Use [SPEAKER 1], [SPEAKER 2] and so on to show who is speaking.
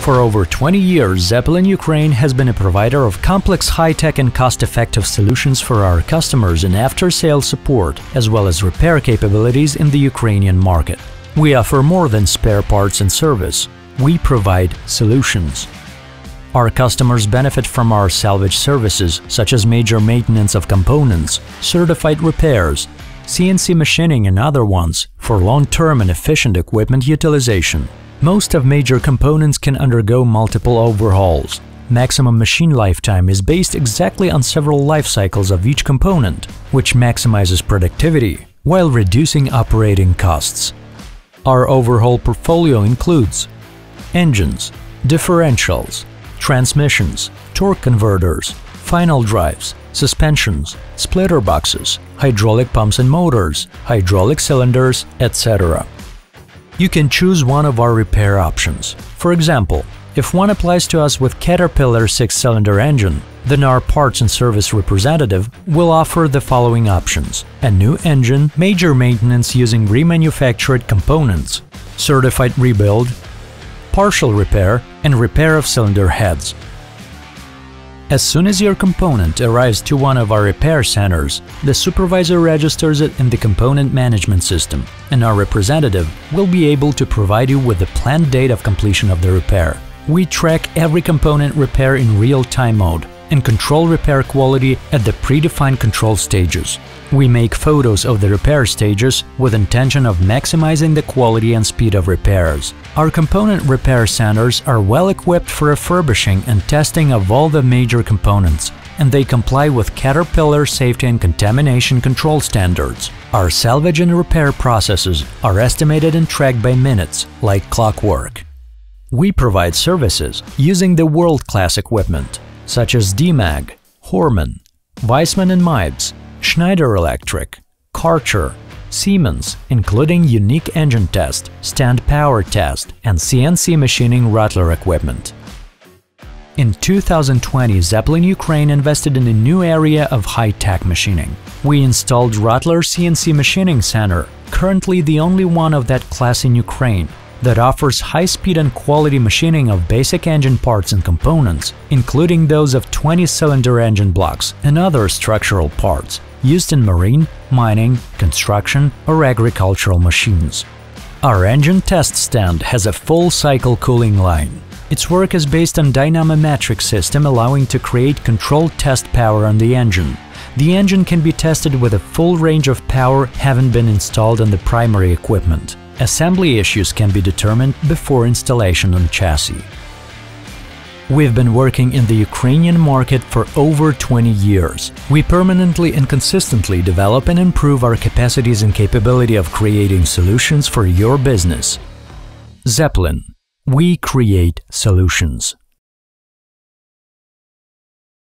[SPEAKER 1] For over 20 years, Цеппелін Ukraine has been a provider of complex, high-tech and cost-effective solutions for our customers in after-sales support, as well as repair capabilities in the Ukrainian market. We offer more than spare parts and service. We provide solutions. Our customers benefit from our salvage services, such as major maintenance of components, certified repairs, CNC machining and other ones, for long-term and efficient equipment utilization. Most of major components can undergo multiple overhauls. Maximum machine lifetime is based exactly on several life cycles of each component, which maximizes productivity while reducing operating costs. Our overhaul portfolio includes engines, differentials, transmissions, torque converters, final drives, suspensions, splitter boxes, hydraulic pumps and motors, hydraulic cylinders, etc. You can choose one of our repair options. For example, if one applies to us with Caterpillar 6-cylinder engine, then our parts and service representative will offer the following options: a new engine, major maintenance using remanufactured components, certified rebuild, partial repair, and repair of cylinder heads. As soon as your component arrives to one of our repair centers, the supervisor registers it in the component management system, and our representative will be able to provide you with the planned date of completion of the repair. We track every component repair in real-time mode and control repair quality at the predefined control stages. We make photos of the repair stages with intention of maximizing the quality and speed of repairs. Our component repair centers are well equipped for refurbishing and testing of all the major components, and they comply with Caterpillar safety and contamination control standards. Our salvage and repair processes are estimated and tracked by minutes, like clockwork. We provide services using the world-class equipment, such as Demag, Horman, Weissman and Meibs, Schneider Electric, Karcher, Siemens, including unique engine test, stand power test, and CNC machining Rattler equipment. In 2020, Цеппелін Ukraine invested in a new area of high-tech machining. We installed Rattler CNC Machining Center, currently the only one of that class in Ukraine, that offers high-speed and quality machining of basic engine parts and components, including those of 20-cylinder engine blocks and other structural parts used in marine, mining, construction, or agricultural machines. Our engine test stand has a full-cycle cooling line. Its work is based on dynamometric system allowing to create controlled test power on the engine. The engine can be tested with a full range of power having been installed on the primary equipment. Assembly issues can be determined before installation on chassis. We've been working in the Ukrainian market for over 20 years. We permanently and consistently develop and improve our capacities and capability of creating solutions for your business. Цеппелін. We create solutions.